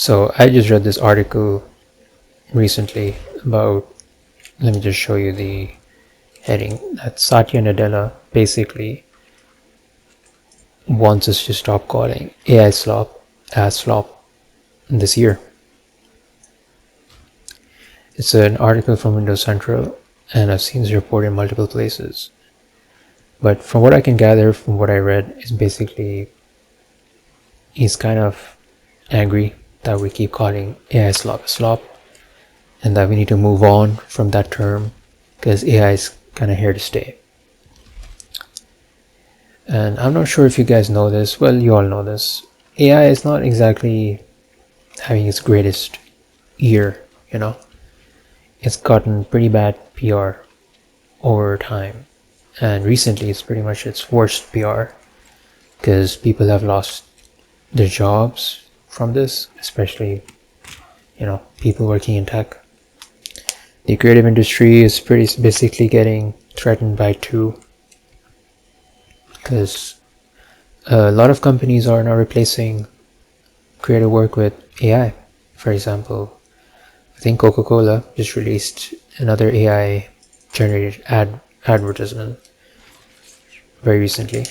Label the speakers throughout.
Speaker 1: So I just read this article recently about, let me just show you the heading, that Satya Nadella basically wants us to stop calling AI slop as slop this year. It's an article from Windows Central, and I've seen this report in multiple places. But from what I can gather from what I read, is basically he's kind of angry that we keep calling AI slop a slop, and that we need to move on from that term because AI is kind of here to stay. And I'm not sure if you guys know this. Well, you all know this. AI is not exactly having its greatest year, you know. It's gotten pretty bad PR over time, and recently it's pretty much its worst PR because people have lost their jobs from this, especially, you know, people working in tech. The creative industry is basically getting threatened by two, because a lot of companies are now replacing creative work with AI. For example, I think Coca-Cola just released another AI generated advertisement very recently,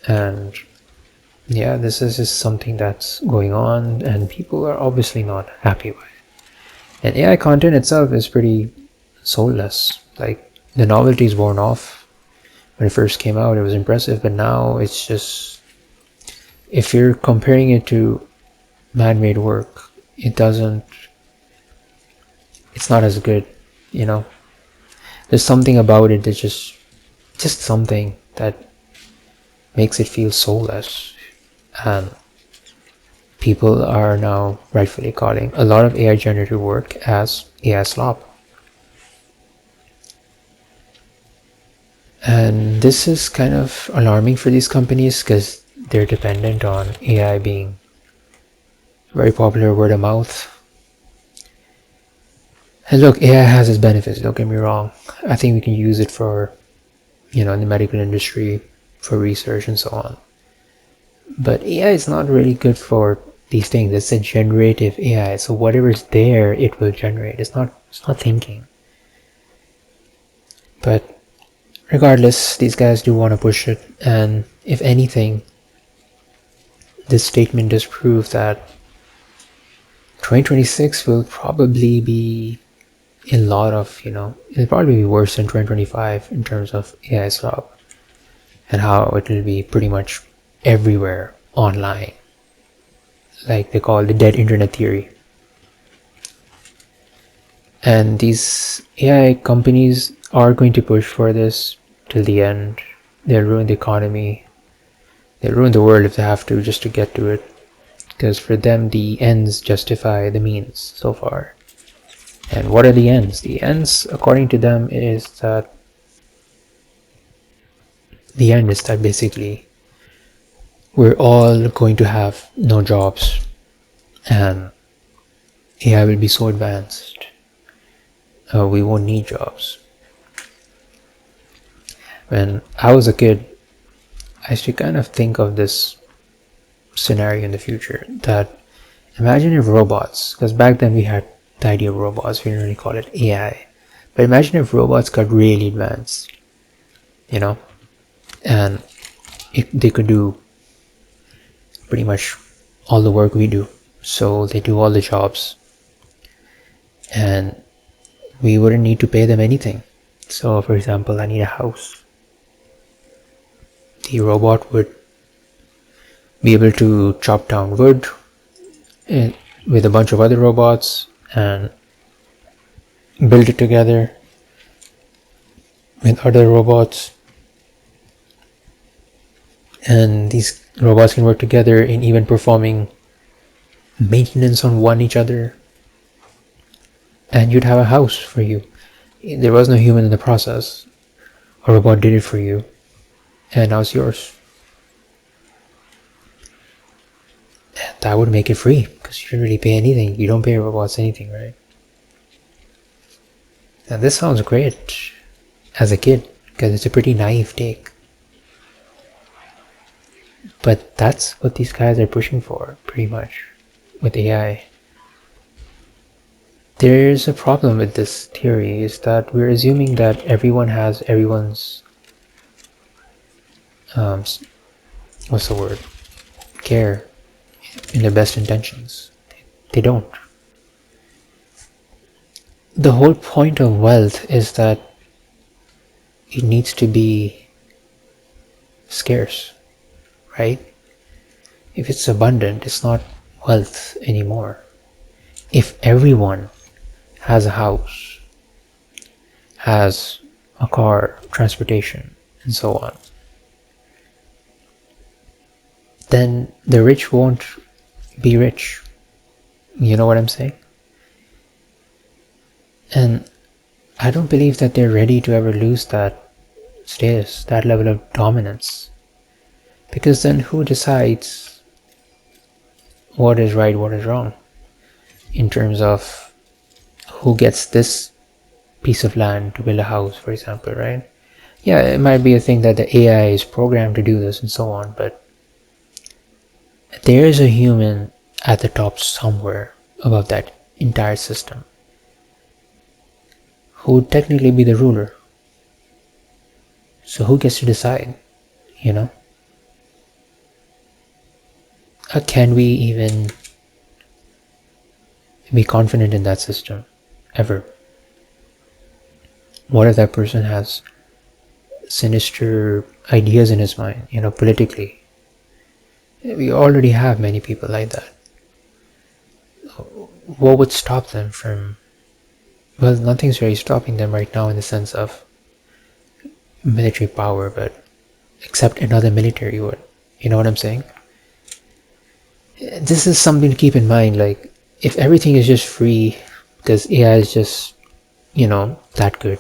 Speaker 1: and yeah, this is just something that's going on, and people are obviously not happy with it. And AI content itself is pretty soulless. Like, the novelty is worn off. When it first came out, it was impressive, but now it's just, if you're comparing it to man-made work, it's not as good, you know. There's something about it that's just something that makes it feel soulless, and people are now rightfully calling a lot of AI generated work as AI slop. And this is kind of alarming for these companies because they're dependent on AI being very popular word of mouth. And look, AI has its benefits, don't get me wrong. I think we can use it for, you know, in the medical industry, for research and so on. But AI is not really good for these things. It's a generative AI, so whatever's there, it will generate. It's not thinking. But regardless, these guys do want to push it, and if anything, this statement does prove that 2026 will probably be a lot of, you know, it'll probably be worse than 2025 in terms of AI slop, and how it will be pretty much everywhere online, like they call the dead internet theory. And these AI companies are going to push for this till the end. They'll ruin the economy, they'll ruin the world if they have to, just to get to it, because for them the ends justify the means so far. And what are the ends? The ends, according to them, is that basically we're all going to have no jobs, and AI will be so advanced, we won't need jobs. When I was a kid, I used to kind of think of this scenario in the future, that imagine if robots, because back then we had the idea of robots, we didn't really call it AI, but imagine if robots got really advanced, you know, and they could do pretty much all the work we do, so they do all the jobs, and we wouldn't need to pay them anything. So for example, I need a house, the robot would be able to chop down wood with a bunch of other robots and build it together with other robots, and these robots can work together in even performing maintenance on each other, and you'd have a house for you. There was no human in the process. A robot did it for you, and now it's yours. And that would make it free, because you didn't really pay anything. You don't pay robots anything, right? Now this sounds great as a kid, because it's a pretty naive take. But that's what these guys are pushing for, pretty much, with AI. There's a problem with this theory, is that we're assuming that everyone has everyone's, what's the word, care in their best intentions. They don't. The whole point of wealth is that it needs to be scarce, right? If it's abundant, it's not wealth anymore. If everyone has a house, has a car, transportation, and so on, then the rich won't be rich. You know what I'm saying? And I don't believe that they're ready to ever lose that status, that level of dominance. Because then who decides what is right, what is wrong? In terms of who gets this piece of land to build a house, for example, right? Yeah, it might be a thing that the AI is programmed to do this and so on, but there is a human at the top somewhere above that entire system who would technically be the ruler. So who gets to decide, you know? Can we even be confident in that system ever? What if that person has sinister ideas in his mind, politically? We already have many people like that. What would stop them from, well, nothing's really stopping them right now in the sense of military power, but except another military would. You know what I'm saying? This is something to keep in mind. Like, if everything is just free because AI is just, that good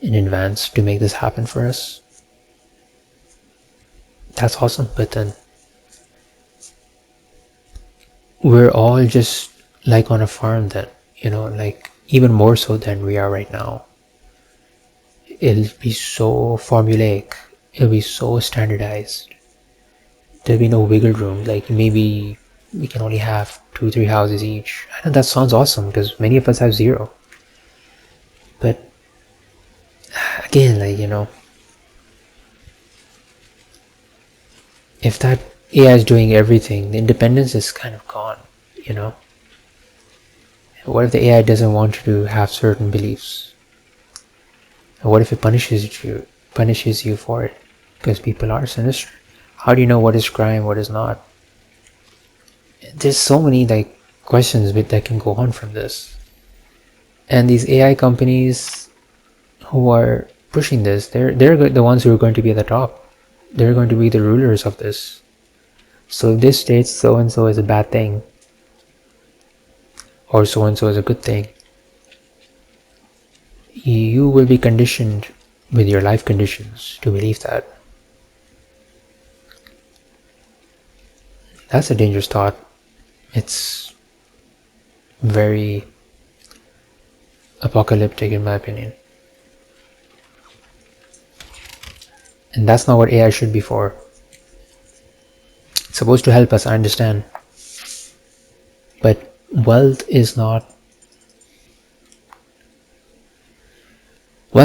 Speaker 1: in advance to make this happen for us, that's awesome. But then we're all just like on a farm then, like even more so than we are right now. It'll be so formulaic, it'll be so standardized, there'll be no wiggle room. Like, maybe we can only have 2-3 houses each. I know that sounds awesome because many of us have 0. But again, if that AI is doing everything, the independence is kind of gone. What if the AI doesn't want you to have certain beliefs? What if it punishes you for it? Because people are sinister. How do you know what is crime, what is not? There's so many questions that can go on from this. And these AI companies who are pushing this, they're the ones who are going to be at the top. They're going to be the rulers of this. So if this states so and so is a bad thing, or so and so is a good thing, you will be conditioned with your life conditions to believe that. That's a dangerous thought. It's very apocalyptic in my opinion. And that's not what AI should be for. It's supposed to help us, I understand. But wealth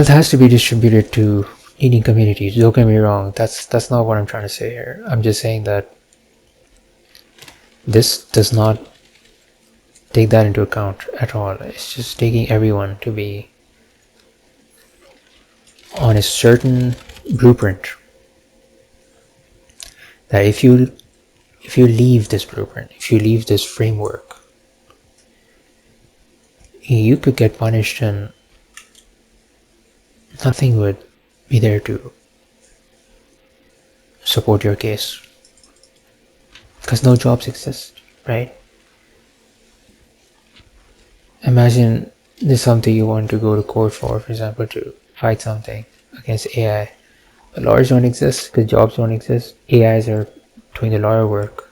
Speaker 1: has to be distributed to needy communities. Don't get me wrong, that's not what I'm trying to say here. I'm just saying that this does not take that into account at all. It's just taking everyone to be on a certain blueprint, that if you leave this blueprint, if you leave this framework, you could get punished and nothing would be there to support your case, because no jobs exist, right? Imagine there's something you want to go to court for example, to fight something against AI. But lawyers don't exist because jobs don't exist. AIs are doing the lawyer work.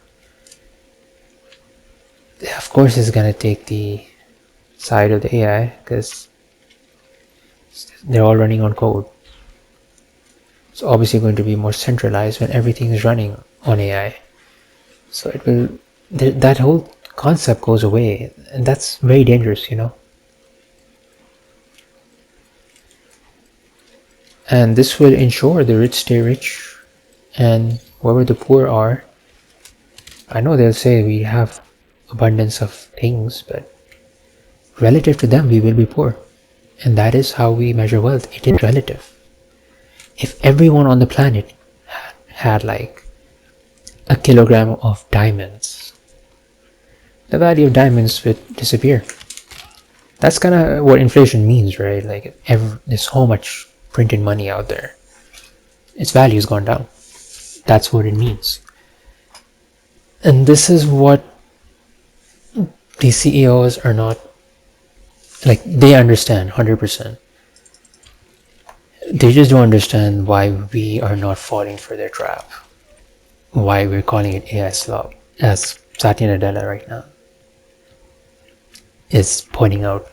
Speaker 1: Of course it's going to take the side of the AI because they're all running on code. It's obviously going to be more centralized when everything is running on AI. So it will, that whole concept goes away, and that's very dangerous, And this will ensure the rich stay rich, and wherever the poor are, I know they'll say we have abundance of things, but relative to them, we will be poor. And that is how we measure wealth. It is relative. If everyone on the planet had like a kilogram of diamonds, the value of diamonds would disappear. That's kind of what inflation means, right? Like, there's so much printed money out there, its value has gone down. That's what it means. And this is what these CEOs are not, like, they understand 100%. They just don't understand why we are not falling for their trap, why we're calling it AI slop, as Satya Nadella right now is pointing out.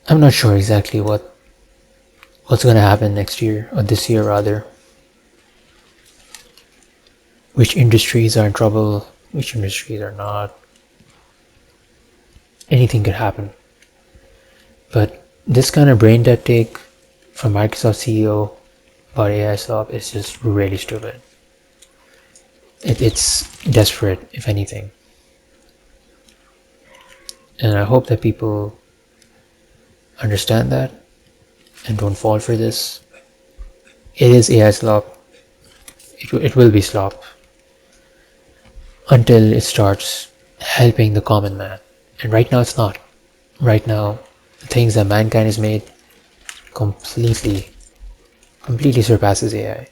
Speaker 1: I'm not sure exactly what's going to happen next year, or this year rather. Which industries are in trouble, which industries are not. Anything could happen. But this kind of brain dead take from Microsoft CEO about AI slop is just really stupid. It's desperate, if anything. And I hope that people understand that and don't fall for this. It is AI slop. It will be slop until it starts helping the common man. And right now it's not. Right now, the things that mankind has made completely surpasses AI.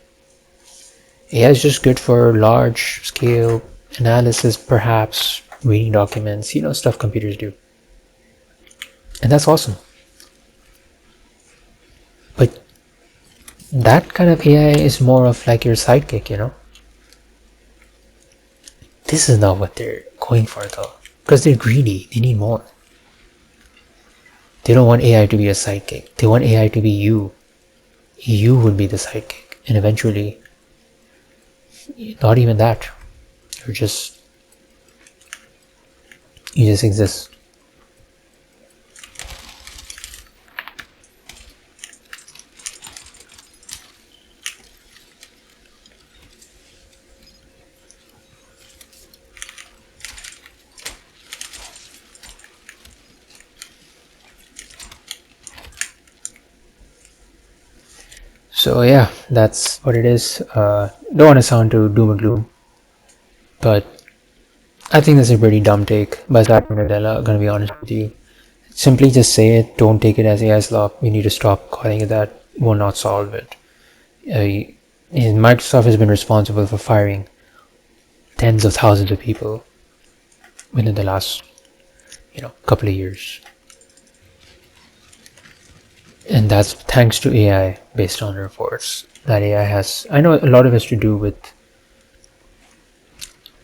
Speaker 1: AI is just good for large scale analysis, perhaps reading documents, stuff computers do. And that's awesome. But that kind of AI is more of like your sidekick, This is not what they're going for though, because they're greedy. They need more. They don't want AI to be a sidekick. They want AI to be you. You would be the sidekick, and eventually, not even that. You just exist. So yeah, that's what it is. Don't want to sound too doom and gloom, but I think that's a pretty dumb take by Satya Nadella, gonna be honest with you. Simply just say it, don't take it as AI slop. You need to stop calling it that. Will not solve it. Microsoft has been responsible for firing tens of thousands of people within the last couple of years. And that's thanks to AI, based on reports that AI has. I know a lot of it has to do with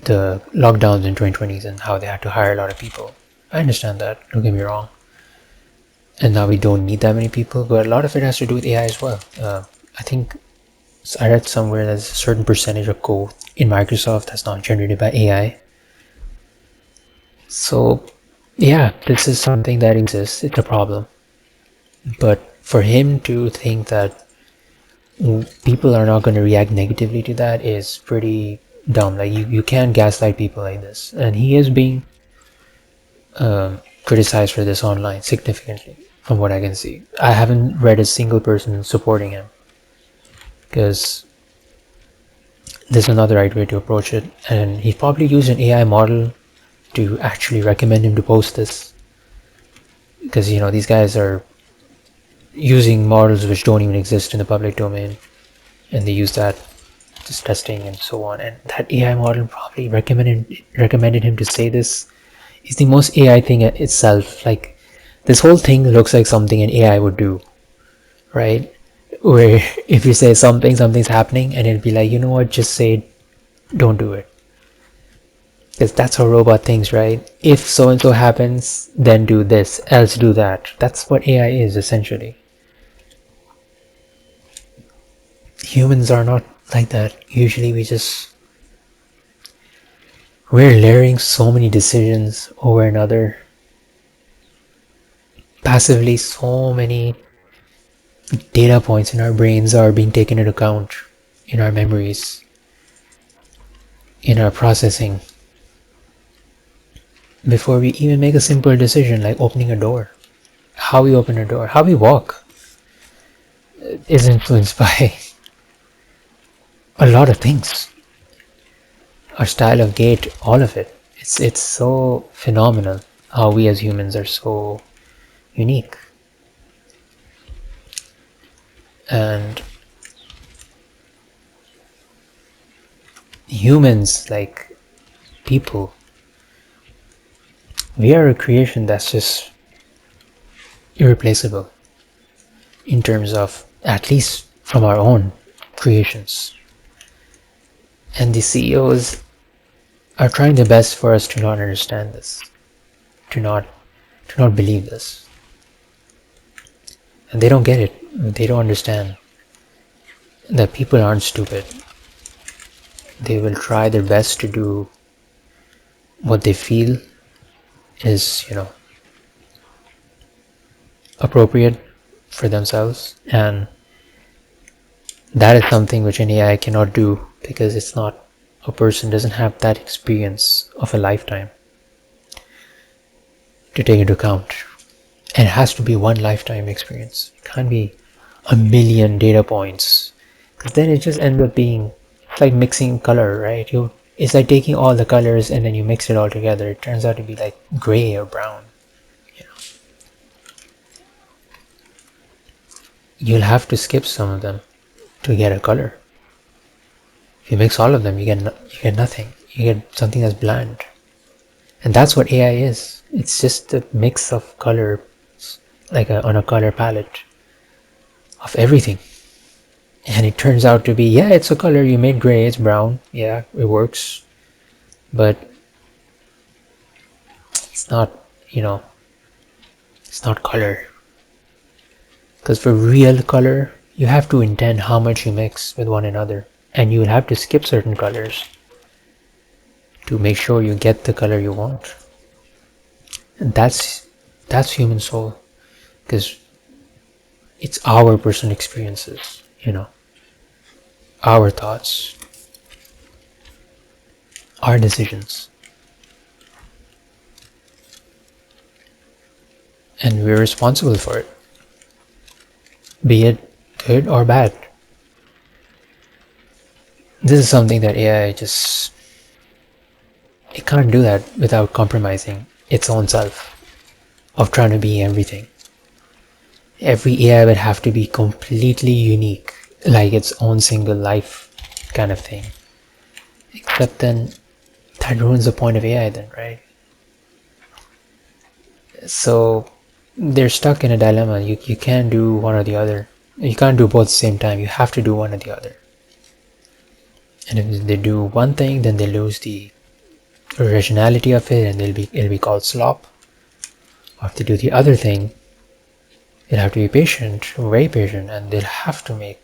Speaker 1: the lockdowns in 2020s and how they had to hire a lot of people. I understand that, don't get me wrong. And now we don't need that many people, but a lot of it has to do with AI as well. I think I read somewhere there's a certain percentage of code in Microsoft that's not generated by AI. So yeah, this is something that exists. It's a problem. But for him to think that people are not going to react negatively to that is pretty dumb. Like, you can't gaslight people like this. And he is being criticized for this online significantly, from what I can see. I haven't read a single person supporting him, because this is not the right way to approach it. And he probably used an AI model to actually recommend him to post this, because these guys are using models which don't even exist in the public domain, and they use that just testing and so on. And that AI model probably recommended him to say this. Is the most AI thing itself. Like, this whole thing looks like something an AI would do, right? Where if you say something's happening, and it'll be like, you know what, just say it, don't do it. Because that's how robot thinks, right? If so and so happens, then do this, else do that. That's what AI is, essentially. Humans are not like that. Usually we're layering so many decisions over another. Passively, so many data points in our brains are being taken into account in our memories, in our processing, before we even make a simple decision like opening a door. How we open a door, how we walk is influenced by a lot of things. Our style of gait, all of it. It's so phenomenal how we as humans are so unique. And humans, like people, we are a creation that's just irreplaceable in terms of, at least from our own creations. And the CEOs are trying their best for us to not understand this, to not believe this. And they don't get it. They don't understand that people aren't stupid. They will try their best to do what they feel is, appropriate for themselves, and that is something which an AI cannot do, because it's not, a person doesn't have that experience of a lifetime to take into account. And it has to be one lifetime experience. It can't be a million data points, because then it just ends up being, it's like mixing color, right? It's like taking all the colors and then you mix it all together. It turns out to be like gray or brown. You'll have to skip some of them to get a color. If you mix all of them, you get nothing. You get something that's bland. And that's what AI is. It's just a mix of color, like on a color palette of everything. And it turns out to be, yeah, it's a color. You made gray, it's brown. Yeah, it works. But it's not, it's not color. Because for real color, you have to intend how much you mix with one another. And you will have to skip certain colors to make sure you get the color you want. And that's human soul. Because it's our personal experiences, our thoughts, our decisions. And we're responsible for it, be it good or bad. This is something that AI it can't do that without compromising its own self of trying to be everything. Every AI would have to be completely unique, like its own single life kind of thing. Except then that ruins the point of AI then, right? So they're stuck in a dilemma. You can't do one or the other. You can't do both at the same time. You have to do one or the other. And if they do one thing, then they lose the originality of it, and it'll be called slop. Or if they do the other thing, they'll have to be patient, very patient, and they'll have to make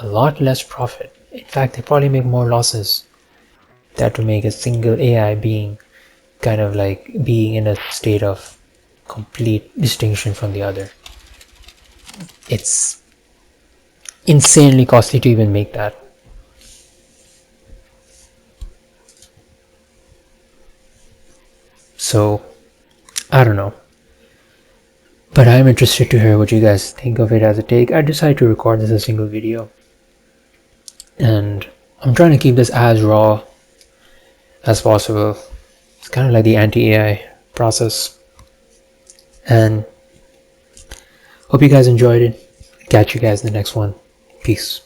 Speaker 1: a lot less profit. In fact, they probably make more losses. That to make a single AI being kind of like being in a state of complete distinction from the other. It's insanely costly to even make that. So, I don't know. But I'm interested to hear what you guys think of it as a take. I decided to record this as a single video. And I'm trying to keep this as raw as possible. It's kind of like the anti-AI process. And hope you guys enjoyed it. Catch you guys in the next one. Peace.